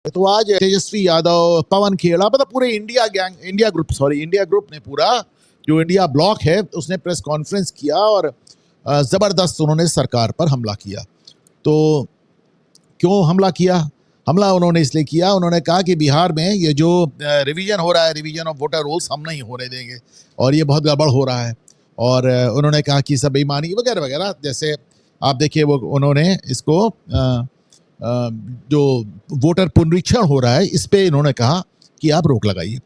तो आज तेजस्वी यादव, पवन खेड़ा, मतलब पूरे इंडिया ग्रुप ने पूरा जो इंडिया ब्लॉक है उसने प्रेस कॉन्फ्रेंस किया और ज़बरदस्त उन्होंने सरकार पर हमला किया। तो क्यों हमला किया? हमला उन्होंने इसलिए किया, उन्होंने कहा कि बिहार में ये जो रिवीजन हो रहा है, रिवीजन ऑफ वोटर रोल्स, हम नहीं होने देंगे और ये बहुत गड़बड़ हो रहा है। और उन्होंने कहा कि सब बेईमानी वगैरह वगैरह, जैसे आप देखिए वो उन्होंने इसको जो वोटर पुनरीक्षण हो रहा है इस पे इन्होंने कहा कि आप रोक लगाइए।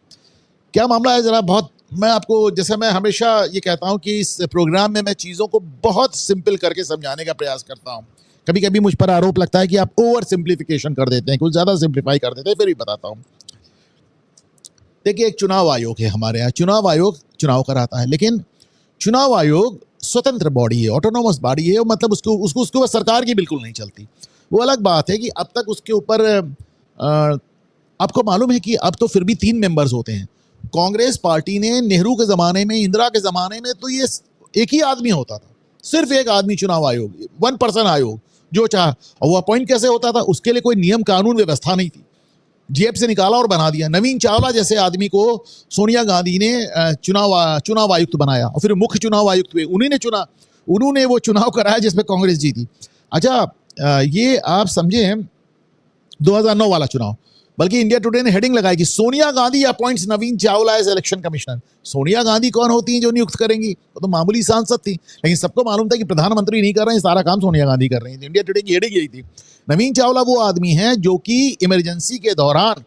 क्या मामला है जरा, बहुत मैं आपको, जैसे मैं हमेशा ये कहता हूं कि इस प्रोग्राम में मैं चीज़ों को बहुत सिंपल करके समझाने का प्रयास करता हूं। कभी कभी मुझ पर आरोप लगता है कि आप ओवर सिंप्लीफिकेशन कर देते हैं, कुछ ज़्यादा सिंप्लीफाई कर देते हैं, फिर भी बताता हूं। देखिए, एक चुनाव आयोग है हमारे यहाँ, चुनाव आयोग चुनाव कराता है, लेकिन चुनाव आयोग स्वतंत्र बॉडी है, ऑटोनोमस बॉडी है, मतलब उसको सरकार की बिल्कुल नहीं चलती। वो अलग बात है कि अब तक उसके ऊपर आपको मालूम है कि अब तो फिर भी 3 मेंबर्स होते हैं। कांग्रेस पार्टी ने नेहरू के ज़माने में, इंदिरा के ज़माने में तो ये एक ही आदमी होता था, सिर्फ एक आदमी चुनाव आयोग, 1 पर्सन आयोग, जो चाह। और वो अपॉइंट कैसे होता था? उसके लिए कोई नियम कानून व्यवस्था नहीं थी, जेब से निकाला और बना दिया। नवीन चावला जैसे आदमी को सोनिया गांधी ने चुनाव आयुक्त बनाया और फिर मुख्य चुनाव आयुक्त हुए, उन्हीं ने चुना, उन्होंने वो चुनाव कराया जिसमें कांग्रेस जीती। अच्छा, ये आप समझें 2009 वाला चुनाव, बल्कि इंडिया टुडे ने हेडिंग लगाई कि Sonia Gandhi appoints Naveen Chawla as election commissioner. Sonia Gandhi कौन होती हैं जो नियुक्त करेंगी? वो तो मामूली सांसद थी, लेकिन सबको मालूम था कि प्रधानमंत्री नहीं कर रहे हैं, सारा काम सोनिया गांधी कर रही थी। इंडिया टुडे की हेडिंग यही थी। नवीन चावला वो आदमी हैं जो कि इमरजेंसी के दौरान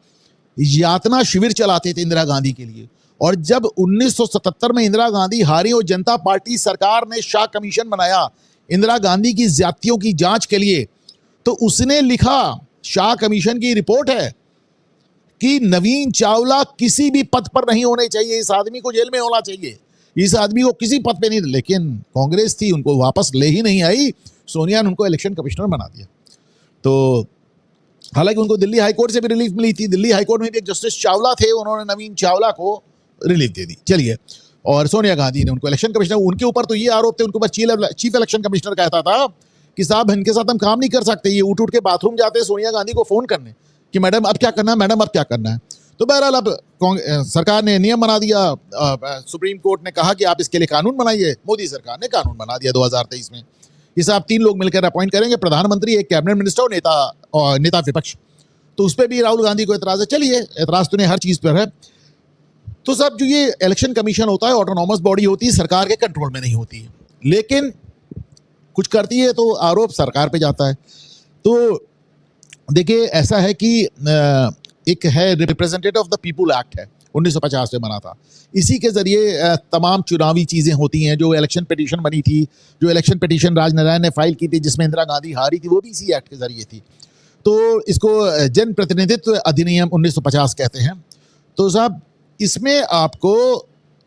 यातना शिविर चलाते थे इंदिरा गांधी के लिए, और जब 1977 में इंदिरा गांधी हारी और जनता पार्टी सरकार ने शाह कमीशन बनाया इंदिरा गांधी की ज्यादतियों की जांच के लिए, तो उसने लिखा, शाह कमीशन की रिपोर्ट है कि नवीन चावला किसी भी पद पर नहीं होने चाहिए, इस आदमी को जेल में होना चाहिए, इस आदमी को किसी पद पे नहीं। लेकिन कांग्रेस थी, उनको वापस ले ही नहीं आई, सोनिया ने उनको इलेक्शन कमिश्नर बना दिया। तो हालांकि उनको दिल्ली हाईकोर्ट से भी रिलीफ मिली थी, दिल्ली हाईकोर्ट में भी एक जस्टिस चावला थे, उन्होंने नवीन चावला को रिलीफ दे दी। चलिए, और सोनिया गांधी ने उनको इलेक्शन कमिश्नर, उनके ऊपर तो ये आरोप थे, उनके ऊपर चीफ इलेक्शन कमिश्नर कहता था कि साहब इनके साथ हम काम नहीं कर सकते, ये उठ के बाथरूम जाते सोनिया गांधी को फोन करने कि मैडम अब क्या करना है, मैडम अब क्या करना है। तो बहरहाल अब सरकार ने नियम बना दिया, सुप्रीम कोर्ट ने कहा कि आप इसके लिए कानून बनाइए, मोदी सरकार ने कानून बना दिया 2023 में। इसे आप 3 लोग मिलकर अपॉइंट करेंगे, प्रधानमंत्री, एक कैबिनेट मिनिस्टर और नेता विपक्ष। तो उस पर भी राहुल गांधी को एतराज है। चलिए, एतराज तो नहीं, हर चीज पर है। तो सब जो ये इलेक्शन कमीशन होता है, ऑटोनॉमस बॉडी होती है, सरकार के कंट्रोल में नहीं होती है, लेकिन कुछ करती है तो आरोप सरकार पे जाता है। तो देखिए, ऐसा है कि एक है representative of the people act है, 1950 में बना था। इसी के जरिए तमाम चुनावी चीज़ें होती हैं। जो इलेक्शन पिटीशन बनी थी, जो इलेक्शन पिटीशन राजनारायण ने फाइल की थी जिसमें इंदिरा गांधी हारी थी, वो भी इसी एक्ट के जरिए थी। तो इसको जन प्रतिनिधित्व अधिनियम 1950 कहते हैं। तो साहब, इसमें आपको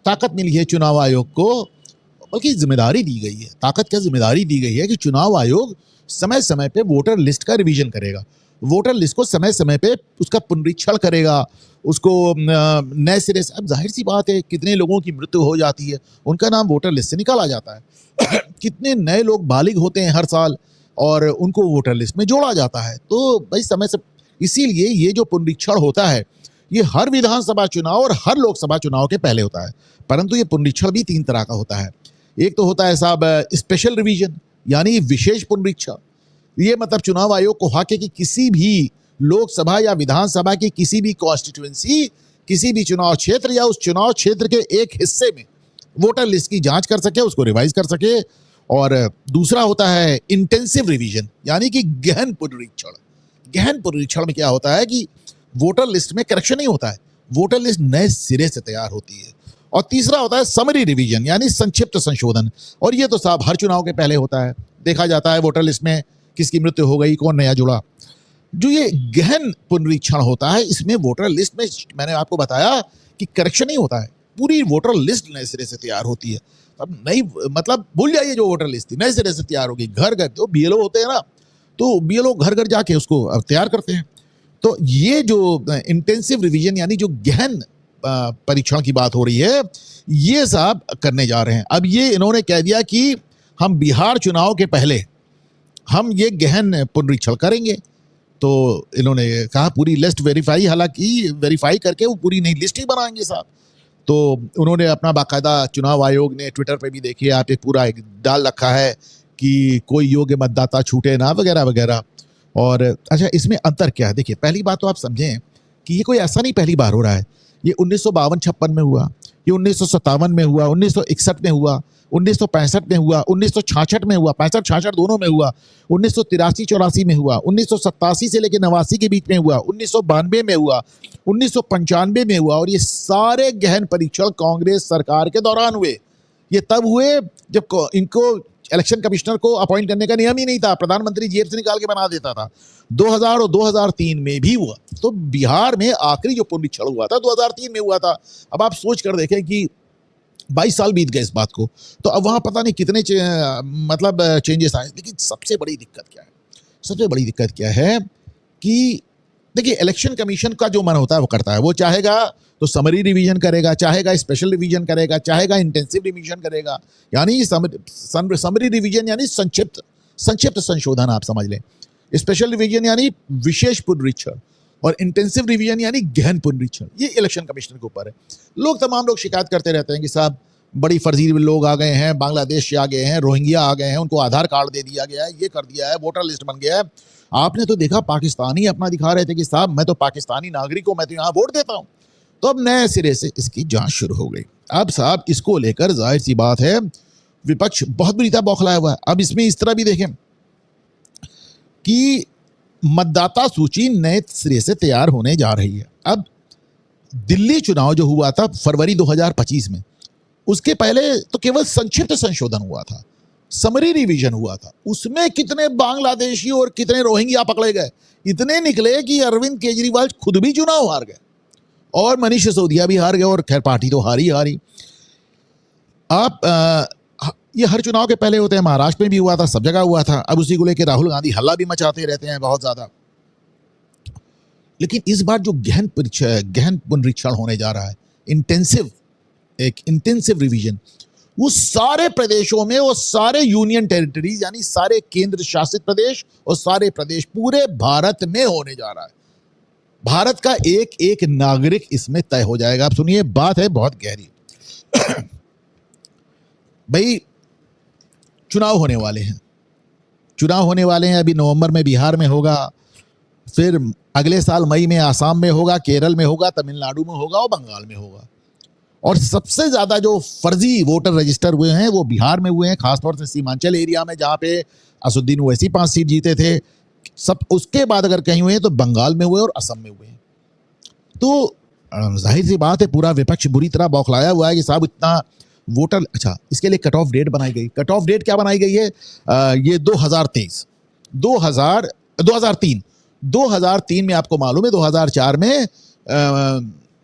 ताकत मिली है चुनाव आयोग को, बल्कि जिम्मेदारी दी गई है। ताकत क्या, जिम्मेदारी दी गई है कि चुनाव आयोग समय समय पे वोटर लिस्ट का रिवीजन करेगा, वोटर लिस्ट को समय समय पे उसका पुनरीक्षण करेगा, उसको नए सिरे से। अब जाहिर सी बात है, कितने लोगों की मृत्यु हो जाती है, उनका नाम वोटर लिस्ट से निकाला जाता है कितने नए लोग बालिग होते हैं हर साल और उनको वोटर लिस्ट में जोड़ा जाता है। तो भाई समय से, इसीलिए ये जो पुनरीक्षण होता है ये हर विधानसभा चुनाव और हर लोकसभा चुनाव के पहले होता है। परंतु ये पुनरीक्षण भी 3 तरह का होता है। एक तो होता है साहब स्पेशल रिवीजन, यानी विशेष पुनरीक्षण। ये मतलब चुनाव आयोग को हक है कि किसी भी लोकसभा या विधानसभा की किसी भी कॉन्स्टिट्यूएंसी, किसी भी चुनाव क्षेत्र या उस चुनाव क्षेत्र के एक हिस्से में वोटर लिस्ट की जांच कर सके, उसको रिवाइज कर सके। और दूसरा होता है इंटेंसिव रिवीजन, यानी कि गहन पुनरीक्षण। गहन पुनरीक्षण में क्या होता है कि वोटर लिस्ट में करेक्शन नहीं होता है, वोटर लिस्ट नए सिरे से तैयार होती है। और तीसरा होता है समरी रिवीजन, यानी संक्षिप्त संशोधन। और ये तो साहब हर चुनाव के पहले होता है। देखा जाता है वोटर लिस्ट में किसकी मृत्यु हो गई, कौन नया जुड़ा। जो ये गहन पुनरीक्षण होता है, इसमें वोटर लिस्ट में मैंने आपको बताया कि करेक्शन नहीं होता है, पूरी वोटर लिस्ट नए सिरे से तैयार होती है। अब नई, मतलब भूल जाइए जो वोटर लिस्ट थी, नए सिरे से तैयार होगी। घर घर तो बीएलओ होते हैं ना, तो बीएलओ घर घर जाके उसको तैयार करते हैं। तो ये जो इंटेंसिव रिवीजन, यानी जो गहन परीक्षण की बात हो रही है, ये साहब करने जा रहे हैं। अब ये इन्होंने कह दिया कि हम बिहार चुनाव के पहले हम ये गहन पुनरीक्षण करेंगे। तो इन्होंने कहा पूरी लिस्ट वेरीफाई, हालांकि वेरीफाई करके वो पूरी नई लिस्ट ही बनाएंगे साहब। तो उन्होंने अपना बाकायदा चुनाव आयोग ने ट्विटर पे भी देखिए आप एक पूरा एक डाल रखा है कि कोई योग्य मतदाता छूटे ना वगैरह वगैरह। और अच्छा, इसमें अंतर क्या है? देखिए, पहली बात तो आप समझें कि ये कोई ऐसा नहीं पहली बार हो रहा है। ये 1952-56 में हुआ, ये 1957 में हुआ, 1961 में हुआ, 1965 में हुआ, 1966 में हुआ, 65-66 दोनों में हुआ, 1983-84 में हुआ, 1987 से लेकर 89 के बीच में हुआ, 1992 में हुआ, 1995 में हुआ। और ये सारे गहन परीक्षण कांग्रेस सरकार के दौरान हुए। ये तब हुए जब इनको इलेक्शन कमिश्नर को अपॉइंट करने का नियम ही नहीं था, प्रधानमंत्री जेब से निकाल के बना देता था। 2000 और 2003 में भी हुआ। तो बिहार में आखिरी जो पुनरीक्षण हुआ था 2003 में हुआ था। अब आप सोच कर देखें कि 22 साल बीत गए इस बात को, तो अब वहां पता नहीं कितने मतलब चेंजेस आए। लेकिन सबसे बड़ी दिक्कत क्या है? सबसे बड़ी दिक्कत क्या है कि देखिए, इलेक्शन कमीशन का जो मन होता है वो करता है। वो चाहेगा तो समरी रिवीजन करेगा, चाहेगा स्पेशल रिवीजन करेगा, चाहेगा इंटेंसिव रिवीजन करेगा। यानी समरी रिवीजन यानी संक्षिप्त संशोधन आप समझ लें। स्पेशल रिवीजन यानी विशेष पुनरीक्षण, और इंटेंसिव रिवीजन यानी गहन पुनरीक्षण। ये इलेक्शन कमिश्नर के ऊपर है। तमाम लोग शिकायत करते रहते हैं कि साहब बड़ी फर्जी लोग आ गए हैं, बांग्लादेश से आ गए हैं, रोहिंग्या आ गए हैं, उनको आधार कार्ड दे दिया गया है, ये कर दिया है, वोटर लिस्ट बन गया है। आपने तो देखा पाकिस्तानी अपना दिखा रहे थे कि साहब मैं तो पाकिस्तानी नागरिक हूं, मैं तो यहाँ वोट देता हूं। तो अब नए सिरे से इसकी जांच शुरू हो गई। अब साहब इसको लेकर जाहिर सी बात है विपक्ष बहुत बुरी तरह बौखलाया हुआ है। अब इसमें इस तरह भी देखें कि मतदाता सूची नए सिरे से तैयार होने जा रही है। अब दिल्ली चुनाव जो हुआ था फरवरी 2025 में, उसके पहले तो केवल संक्षिप्त संशोधन हुआ था, समरी रिवीजन हुआ था। उसमें कितने बांग्लादेशी और कितने रोहिंग्या पकड़े गए, इतने निकले कि अरविंद केजरीवाल खुद भी चुनाव हार गए और मनीष सिसोदिया भी हार गए, और खैर पार्टी तो हारी। आप ये हर चुनाव के पहले होते हैं। महाराष्ट्र में भी हुआ था, सब जगह हुआ था। अब उसी को लेकर राहुल गांधी हल्ला भी मचाते रहते हैं बहुत ज्यादा। लेकिन इस बार जो गहन पुनरीक्षण होने जा रहा है, इंटेंसिव रिवीजन, वो सारे प्रदेशों में, वो सारे यूनियन टेरिटरीज यानी सारे केंद्र शासित प्रदेश और सारे प्रदेश पूरे भारत में होने जा रहा है। भारत का एक एक नागरिक इसमें तय हो जाएगा। आप सुनिए, बात है बहुत गहरी। भाई चुनाव होने वाले हैं। अभी नवंबर में बिहार में होगा, फिर अगले साल मई में आसाम में होगा, केरल में होगा, तमिलनाडु में होगा और बंगाल में होगा। और सबसे ज्यादा जो फर्जी वोटर रजिस्टर हुए हैं वो बिहार में हुए हैं, खासतौर से सीमांचल एरिया में, जहां पे असुद्दीन ओवैसी 5 सीट जीते थे। सब उसके बाद अगर कहीं हुए तो बंगाल में हुए और असम में हुए। तो जाहिर सी बात है पूरा विपक्ष बुरी तरह बौखलाया हुआ है कि साहब इतना वोटर। अच्छा, इसके लिए कट ऑफ डेट बनाई गई। कट ऑफ डेट क्या बनाई गई है? ये 2003 में आपको मालूम है 2004 में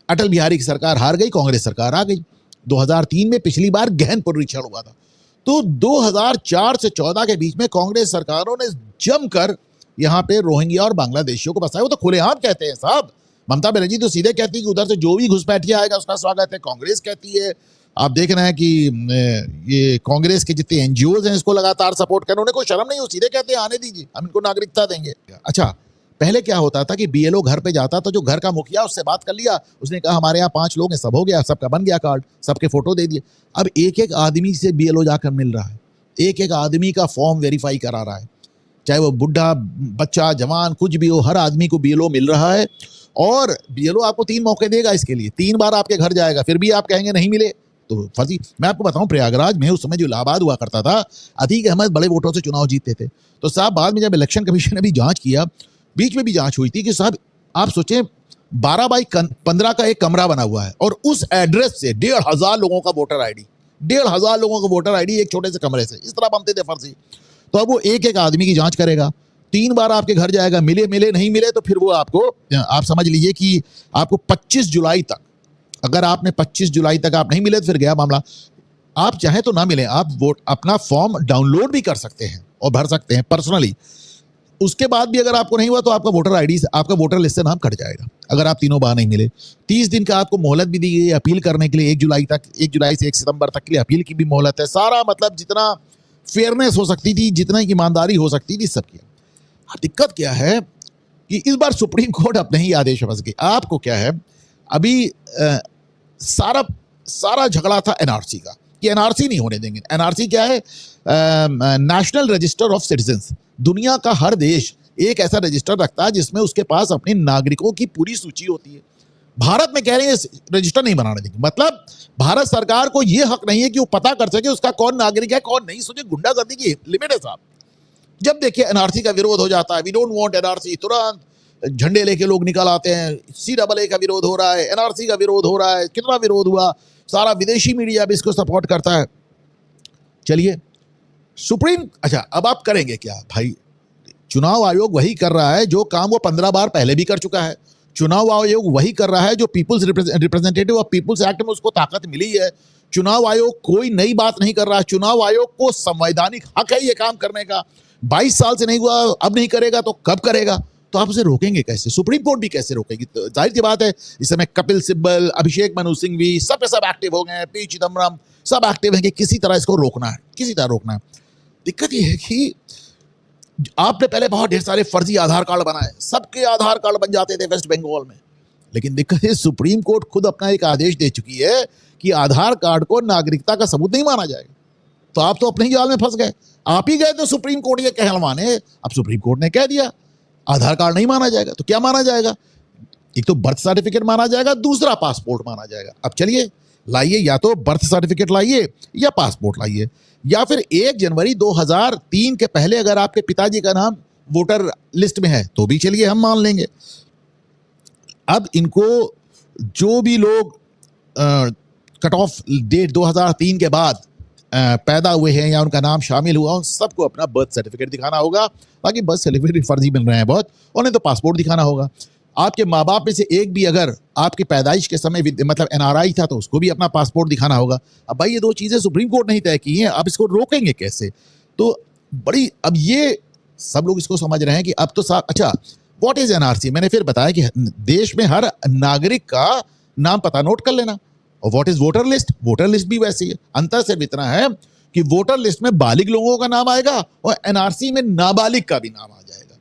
अटल बिहारी की सरकार हार गई, कांग्रेस सरकार आ गई। 2003 में पिछली बार गहन पुनरीक्षण हुआ था। तो 2004 से 14 के बीच में कांग्रेस सरकारों ने जमकर यहाँ पे रोहिंग्या और बांग्लादेशियों को बसाया। वो तो खुलेआम कहते हैं साहब। ममता बनर्जी तो सीधे कहती है कि उधर से जो भी घुसपैठिया आएगा उसका स्वागत है। कांग्रेस कहती है, आप देख रहे हैं कि ये कांग्रेस के जितने एनजीओज हैं इसको लगातार सपोर्ट कर रहे हैं। उन्हें कोई शर्म नहीं, वो सीधे कहते हैं आने दीजिए, हम इनको नागरिकता देंगे। अच्छा, पहले क्या होता था कि बीएलओ घर पे जाता था, जो घर का मुखिया, उससे बात कर लिया, उसने कहा हमारे यहाँ 5 लोग हैं, सब हो गया, सबका बन गया कार्ड, सबके फोटो दे दिए। अब एक एक आदमी से बीएलओ जाकर मिल रहा है, एक एक आदमी का फॉर्म वेरीफाई करा रहा है, चाहे वो बुढ़ा, बच्चा, जवान, कुछ भी हो, हर आदमी को बीएलओ मिल रहा है। और बीएलओ आपको 3 मौके देगा इसके लिए, 3 बार आपके घर जाएगा, फिर भी आप कहेंगे नहीं मिले तो फर्जी। मैं आपको बताऊं, प्रयागराज में उस समय जो इलाहाबाद हुआ करता था, अतीक अहमद बड़े वोटों से चुनाव जीतते थे। तो साहब बाद में जब इलेक्शन कमीशन ने भी जांच किया, बीच में भी जांच हुई थी कि साहब आप सोचें 12 बाई 15 का एक कमरा बना हुआ है और उस एड्रेस से 1,500 लोगों का वोटर आईडी, 1,500 लोगों का वोटर आईडी एक छोटे से कमरे से इस तरह बनते थे फर्जी। तो अब वो एक एक आदमी की जांच करेगा, 3 बार आपके घर जाएगा, मिले नहीं मिले तो फिर वो आपको, आप समझ लीजिए कि आपको 25 जुलाई तक, अगर आपने 25 जुलाई तक आप नहीं मिले तो फिर गया मामला। आप चाहे तो ना मिले, आप वोट अपना फॉर्म डाउनलोड भी कर सकते हैं और भर सकते हैं पर्सनली। उसके बाद भी अगर आपको नहीं हुआ तो आपका वोटर आईडी, आपका वोटर लिस्ट से नाम कट जाएगा अगर आप 3 बार नहीं मिले। 30 दिन का आपको मोहलत भी दी गई है अपील करने के लिए। 1 जुलाई तक, 1 जुलाई से 1 सितंबर तक के लिए अपील की भी मोहलत है। सारा मतलब जितना फेयरनेस हो सकती थी, जितना ईमानदारी हो सकती थी, सब किया। दिक्कत क्या है कि इस बार सुप्रीम कोर्ट अपने ही आदेश में फंस गई। आपको क्या है, अभी सारा सारा झगड़ा था एनआरसी का कि एनआरसी नहीं होने देंगे। एनआरसी क्या है? National register of citizens. दुनिया का हर देश एक ऐसा रजिस्टर रखता है जिसमें उसके पास अपने नागरिकों की पूरी सूची होती है। भारत में कह रहे हैं रजिस्टर नहीं बनाने देंगे, मतलब भारत सरकार को यह हक नहीं है कि वो पता कर सके उसका कौन नागरिक है कौन नहीं। सोचिए, गुंडागर्दी की लिमिट है साहब। जब देखिए एनआरसी का विरोध हो जाता है, वी डोंट वांट एनआरसी, तुरंत झंडे लेके लोग निकल आते हैं। CAA का विरोध हो रहा है, एनआरसी का विरोध हो रहा है, कितना विरोध हुआ, सारा विदेशी मीडिया भी इसको सपोर्ट करता है। चलिए सुप्रीम, अच्छा अब आप करेंगे क्या भाई? चुनाव आयोग वही कर रहा है जो काम वो 15 बार पहले भी कर चुका है। चुनाव आयोग वही कर रहा है जो people's representative of people's act में उसको ताकत मिली है। चुनाव आयोग कोई नई बात नहीं कर रहा है। चुनाव आयोग को संवैधानिक हक है ये काम करने का। 22 साल से नहीं हुआ, अब नहीं करेगा तो कब करेगा? तो आप उसे रोकेंगे कैसे? सुप्रीम कोर्ट भी कैसे रोकेगी? तो जाहिर सी बात है, इस समय कपिल सिब्बल, अभिषेक मनु सिंघवी सब पे सब एक्टिव हो गए हैं, P चिदम्बरम सब एक्टिव हैं कि किसी तरह इसको रोकना है, किसी तरह रोकना है। दिक्कत यह है कि आपने पहले बहुत ढेर सारे फर्जी आधार कार्ड बनाए, सबके आधार कार्ड बन जाते थे वेस्ट बंगाल में। लेकिन दिक्कत है, सुप्रीम कोर्ट खुद अपना एक आदेश दे चुकी है कि आधार कार्ड को नागरिकता का सबूत नहीं माना जाएगा। तो आप तो अपने ही जाल में फंस गए। आप ही गए तो सुप्रीम कोर्ट ये कहलवाने, अब सुप्रीम कोर्ट ने कह दिया आधार कार्ड नहीं माना जाएगा। तो क्या माना जाएगा? एक तो बर्थ सर्टिफिकेट माना जाएगा, दूसरा पासपोर्ट माना जाएगा। अब चलिए लाइए, या तो बर्थ सर्टिफिकेट लाइए या पासपोर्ट लाइए, या फिर 1 जनवरी 2003 के पहले अगर आपके पिताजी का नाम वोटर लिस्ट में है तो भी चलिए हम मान लेंगे। अब इनको जो भी लोग कट ऑफ डेट 2003 के बाद पैदा हुए हैं या उनका नाम शामिल हुआ, उन सबको अपना बर्थ सर्टिफिकेट दिखाना होगा। बाकी बर्थ सर्टिफिकेट फर्जी मिल रहे हैं बहुत, उन्हें तो पासपोर्ट दिखाना होगा। आपके माँ बाप में से एक भी अगर आपकी पैदाइश के समय मतलब NRI था तो उसको भी अपना पासपोर्ट दिखाना होगा। अब भाई ये दो चीज़ें सुप्रीम कोर्ट नहीं तय की हैं, आप इसको रोकेंगे कैसे? तो बड़ी, अब ये सब लोग इसको समझ रहे हैं कि अब तो अच्छा व्हाट इज NRC? मैंने फिर बताया कि देश में हर नागरिक का नाम पता नोट कर लेना। और what is voter list? Voter list भी वैसी है। अंतर सिर्फ इतना है कि वोटर लिस्ट में बालिग लोगों का नाम आएगा और NRC में नाबालिग का भी नाम आ जाएगा।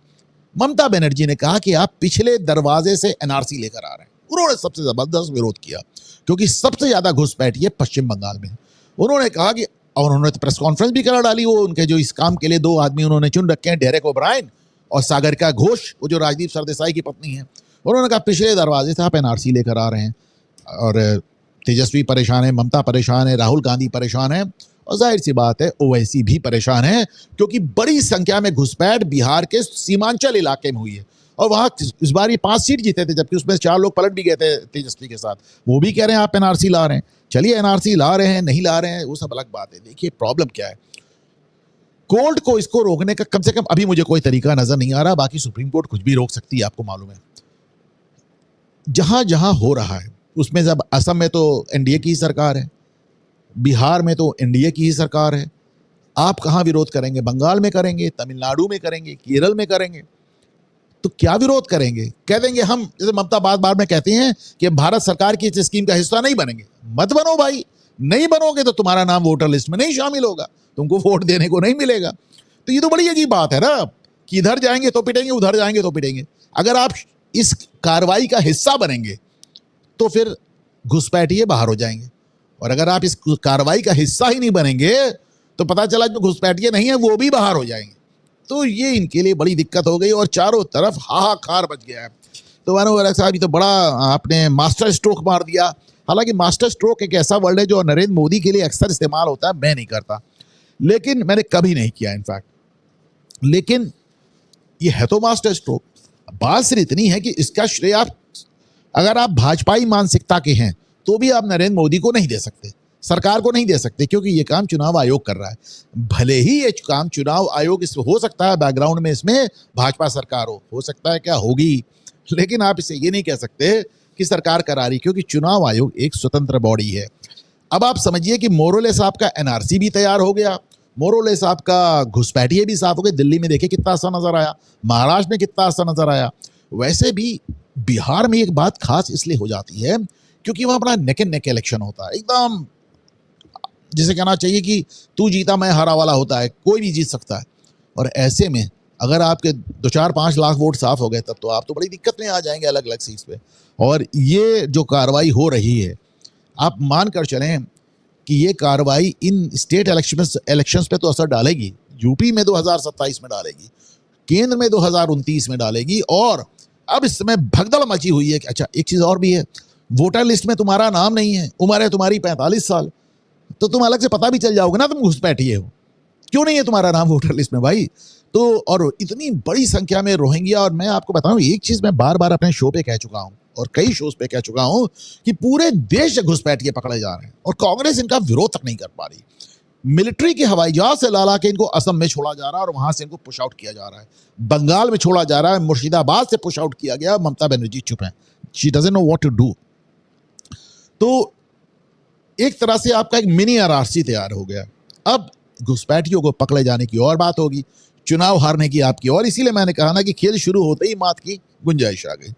ममता बनर्जी ने कहा कि आप पिछले दरवाजे से NRC लेकर आ रहे हैं। उन्होंने सबसे जबरदस्त विरोध किया क्योंकि सबसे ज्यादा घुसपैठ ये पश्चिम बंगाल में। उन्होंने कहा कि, और उन्होंने तो प्रेस कॉन्फ्रेंस भी करा डाली, वो उनके जो इस काम के लिए 2 आदमी उन्होंने चुन रखे हैं, डेरेक ओब्रायन और सागरिका घोष, वो जो राजदीप सरदेसाई की पत्नी है। उन्होंने कहा पिछले दरवाजे से आप NRC लेकर आ रहे हैं। और तेजस्वी परेशान है, ममता परेशान है, राहुल गांधी परेशान है, और जाहिर सी बात है ओवैसी भी परेशान है क्योंकि बड़ी संख्या में घुसपैठ बिहार के सीमांचल इलाके में हुई है। और वहां इस बार ये 5 सीट जीते थे, जबकि उसमें 4 लोग पलट भी गए थे तेजस्वी के साथ। वो भी कह रहे हैं आप NRC ला रहे हैं। चलिए NRC ला रहे हैं नहीं ला रहे हैं वो सब अलग बात है। देखिए प्रॉब्लम क्या है, कोर्ट को इसको रोकने का कम से कम अभी मुझे कोई तरीका नजर नहीं आ रहा। बाकी सुप्रीम कोर्ट कुछ भी रोक सकती है, आपको मालूम है। जहां जहां हो रहा है उसमें, जब असम में तो NDA की ही सरकार है, बिहार में तो NDA की ही सरकार है, आप कहां विरोध करेंगे? बंगाल में करेंगे, तमिलनाडु में करेंगे, केरल में करेंगे, तो क्या विरोध करेंगे? कह देंगे हम, जैसे ममता बार बार में कहती हैं कि भारत सरकार की इस स्कीम का हिस्सा नहीं बनेंगे। मत बनो भाई, नहीं बनोगे तो तुम्हारा नाम वोटर लिस्ट में नहीं शामिल होगा, तुमको वोट देने को नहीं मिलेगा। तो ये तो बड़ी अजीब बात है ना कि इधर जाएंगे तो पिटेंगे, उधर जाएंगे तो पिटेंगे। अगर आप इस कार्रवाई का हिस्सा बनेंगे तो फिर घुसपैठिए बाहर हो जाएंगे, और अगर आप इस कार्रवाई का हिस्सा ही नहीं बनेंगे तो पता चला जो घुसपैठिए नहीं है वो भी बाहर हो जाएंगे। तो ये इनके लिए बड़ी दिक्कत हो गई और चारों तरफ हाहाकार मच गया है। तो मानो साहब ये तो बड़ा आपने मास्टर स्ट्रोक मार दिया। हालांकि मास्टर स्ट्रोक एक ऐसा वर्ड है जो नरेंद्र मोदी के लिए अक्सर इस्तेमाल होता है, मैं नहीं करता, लेकिन मैंने कभी नहीं किया इनफैक्ट, लेकिन ये है तो मास्टर स्ट्रोक। बात सिर्फ इतनी है कि इसका श्रेय आप, अगर आप भाजपाई मानसिकता के हैं तो भी आप नरेंद्र मोदी को नहीं दे सकते, सरकार को नहीं दे सकते, क्योंकि ये काम चुनाव आयोग कर रहा है। भले ही ये काम चुनाव आयोग, इस हो सकता है बैकग्राउंड में इसमें भाजपा सरकार हो सकता है क्या होगी, लेकिन आप इसे ये नहीं कह सकते कि सरकार करा रही, क्योंकि चुनाव आयोग एक स्वतंत्र बॉडी है। अब आप समझिए कि मोरोलेस आपका NRC भी तैयार हो गया, मोरोलेस आपका घुसपैठिए भी साफ हो गए। दिल्ली में देखिए कितना अच्छा नजर आया, महाराष्ट्र में कितना अच्छा नजर आया। वैसे भी बिहार में एक बात खास इसलिए हो जाती है क्योंकि वहां अपना नेक एंड नेक इलेक्शन होता है, एकदम जिसे कहना चाहिए कि तू जीता मैं हारा वाला होता है, कोई भी जीत सकता है। और ऐसे में अगर आपके 2-4-5 लाख वोट साफ हो गए तब तो आप तो बड़ी दिक्कत में आ जाएंगे अलग अलग सीट्स पे। और ये जो कार्रवाई हो रही है, आप मान कर चलें कि ये कार्रवाई इन स्टेट इलेक्शंस पे तो असर डालेगी, यूपी में 2027 में डालेगी, केंद्र में 2029 में डालेगी। और अब इस समय भगदड़ मची हुई है कि अच्छा एक चीज और भी है, वोटर लिस्ट में तुम्हारा नाम नहीं है, उम्र है तुम्हारी 45 साल, तो तुम अलग से पता भी चल जाओगे ना तुम घुसपैठिए हो, क्यों नहीं है तुम्हारा नाम वोटर लिस्ट में भाई। तो और इतनी बड़ी संख्या में रोहिंग्या, और मैं आपको बताऊं एक चीज मैं बार बार अपने शो पे कह चुका हूं और कई शोज पे कह चुका हूं कि पूरे देश से घुसपैठिए पकड़े जा रहे हैं और कांग्रेस इनका विरोध तक नहीं कर पा रही। मिलिट्री के हवाई जहाज से ला के इनको असम में छोड़ा जा रहा है और वहां से इनको पुश आउट किया जा रहा है, बंगाल में छोड़ा जा रहा है, मुर्शिदाबाद से पुश आउट किया गया। ममता बनर्जी चुप है, she doesn't know what to do. तो एक तरह से आपका एक मिनी आरआरसी तैयार हो गया। अब घुसपैठियों को पकड़े जाने की और बात होगी, चुनाव हारने की आपकी। और इसीलिए मैंने कहा ना कि खेल शुरू होते ही मात की गुंजाइश आ गई।